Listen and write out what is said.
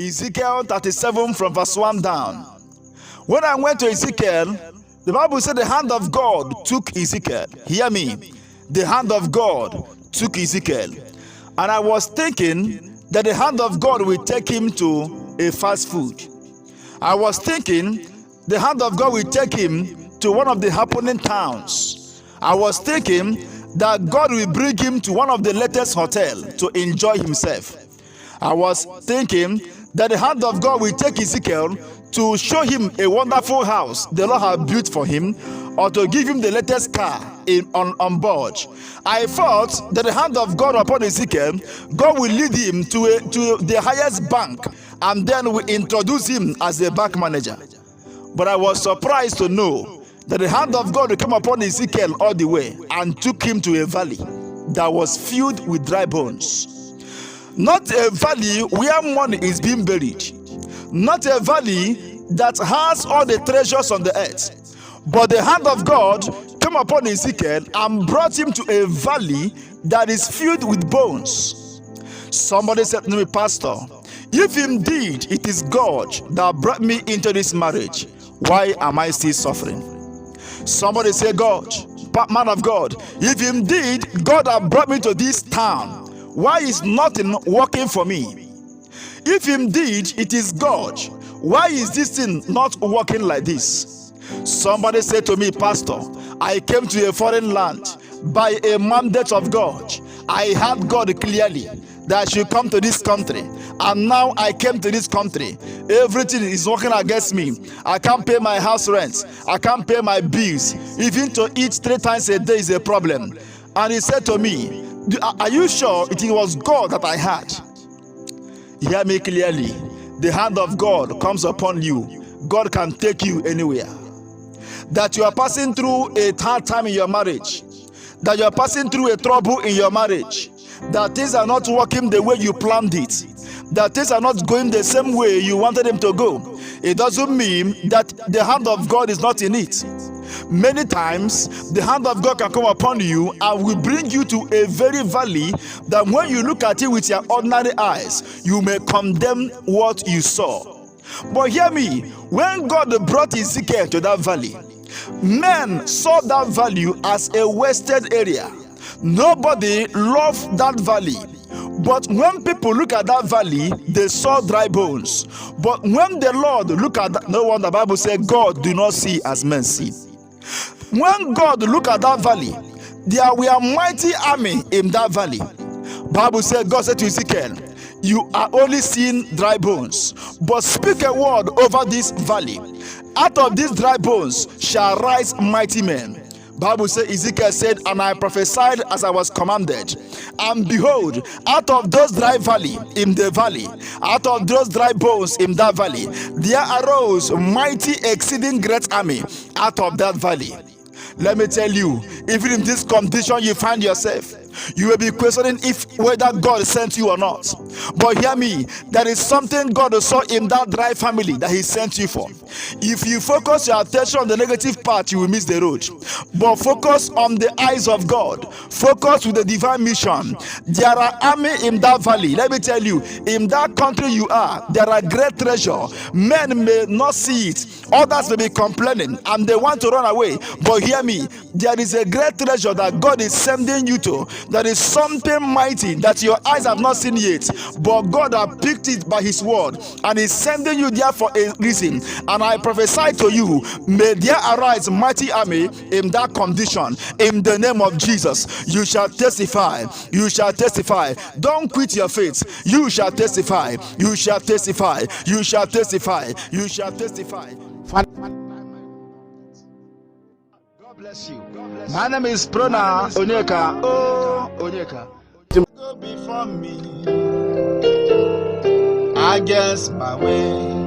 Ezekiel 37 from verse 1 down. When I went to Ezekiel, the Bible said the hand of God took Ezekiel. Hear me. The hand of God took Ezekiel. And I was thinking that the hand of God will take him to a fast food. I was thinking the hand of God will take him to one of the happening towns. I was thinking that God will bring him to one of the latest hotels to enjoy himself. I was thinking that the hand of God will take Ezekiel to show him a wonderful house the Lord has built for him, or to give him the latest car on board. I thought that the hand of God upon Ezekiel, God will lead him to the highest bank, and then will introduce him as a bank manager. But I was surprised to know that the hand of God will come upon Ezekiel all the way and took him to a valley that was filled with dry bones. Not a valley where money is being buried. Not a valley that has all the treasures on the earth. But the hand of God came upon Ezekiel and brought him to a valley that is filled with bones. Somebody said to me, Pastor, if indeed it is God that brought me into this marriage, why am I still suffering? Somebody say, God, man of God, if indeed God has brought me to this town, why is nothing working for me? If indeed it is God, why is this thing not working like this? Somebody said to me, Pastor, I came to a foreign land by a mandate of God. I heard God clearly that I should come to this country, and now I came to this country. Everything is working against me. I can't pay my house rent. I can't pay my bills. Even to eat 3 times a day is a problem. And he said to me, are you sure it was God that I had? Hear me clearly. The hand of God comes upon you. God can take you anywhere. That you are passing through a hard time in your marriage, that you are passing through a trouble in your marriage, that things are not working the way you planned it, that things are not going the same way you wanted them to go, it doesn't mean that the hand of God is not in it. Many times the hand of God can come upon you and will bring you to a very valley that when you look at it with your ordinary eyes, you may condemn what you saw. But hear me, when God brought Ezekiel to that valley, men saw that valley as a wasted area. Nobody loved that valley. But when people look at that valley, they saw dry bones. But when the Lord look at that, no wonder the Bible says God do not see as men see. When God look at that valley, there were a mighty army in that valley. Bible said, God said to Ezekiel, you are only seeing dry bones, but speak a word over this valley. Out of these dry bones shall rise mighty men. Bible says, Ezekiel said, and I prophesied as I was commanded. And behold, out of those dry valley, in the valley, out of those dry bones in that valley, there arose mighty exceeding great army out of that valley. Let me tell you, even in this condition you find yourself, you will be questioning whether God sent you or not. But hear me, there is something God saw in that dry family that he sent you for. If you focus your attention on the negative part, you will miss the road. But focus on the eyes of God. Focus with the divine mission. There are army in that valley. Let me tell you, in that country you are, there are great treasure. Men may not see it. Others may be complaining and they want to run away. But hear me, there is a great treasure that God is sending you to. There is something mighty that your eyes have not seen yet, but God has picked it by his word and is sending you there for a reason. And I prophesy to you, may there arise mighty army in that condition. In the name of Jesus, you shall testify. You shall testify. Don't quit your faith. You shall testify. You shall testify. You shall testify. You shall testify. Bless you. My name is Pruner Onyeka. Oh, Onyeka. Go before me against my way.